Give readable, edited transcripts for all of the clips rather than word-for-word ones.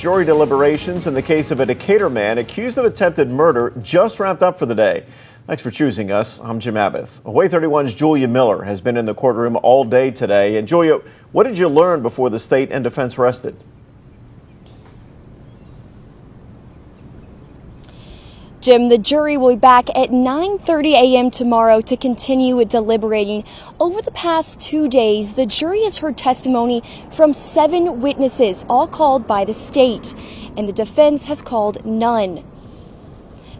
jury deliberations in the case of a Decatur man accused of attempted murder just wrapped up for the day. Thanks for choosing us. I'm Jim Abbott. Way 31's Julia Miller has been in the courtroom all day today. And Julia, what did you learn before the state and defense rested? Jim, the jury will be back at 9:30 a.m. tomorrow to continue deliberating. Over the past 2 days, the jury has heard testimony from 7 witnesses, all called by the state, and the defense has called none.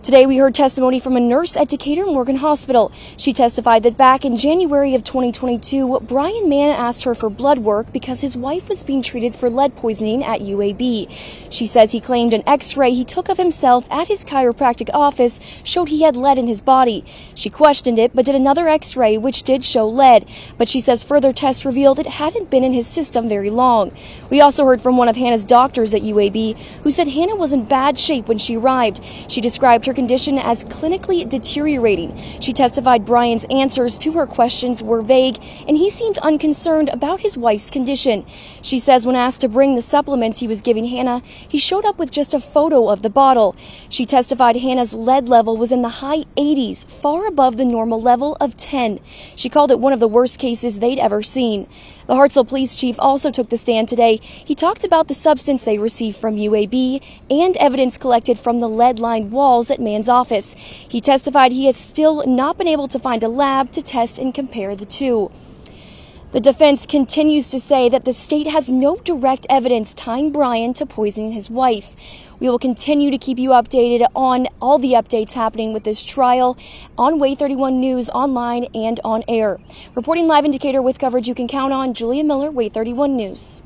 Today, we heard testimony from a nurse at Decatur Morgan Hospital. She testified that back in January of 2022, Brian Mann asked her for blood work because his wife was being treated for lead poisoning at UAB. She says he claimed an x-ray he took of himself at his chiropractic office showed he had lead in his body. She questioned it, but did another x-ray which did show lead. But she says further tests revealed it hadn't been in his system very long. We also heard from one of Hannah's doctors at UAB who said Hannah was in bad shape when she arrived. She described her condition as clinically deteriorating. She testified Brian's answers to her questions were vague, and he seemed unconcerned about his wife's condition. She says when asked to bring the supplements he was giving Hannah, he showed up with just a photo of the bottle. She testified Hannah's lead level was in the high 80s, far above the normal level of 10. She called it one of the worst cases they'd ever seen. The Hartselle police chief also took the stand today. He talked about the substance they received from UAB and evidence collected from the lead-lined walls at Mann's office. He testified he has still not been able to find a lab to test and compare the two. The defense continues to say that the state has no direct evidence tying Brian to poisoning his wife. We will continue to keep you updated on all the updates happening with this trial on Way 31 News, online and on air. Reporting live in Decatur with coverage you can count on, Julia Miller, Way 31 News.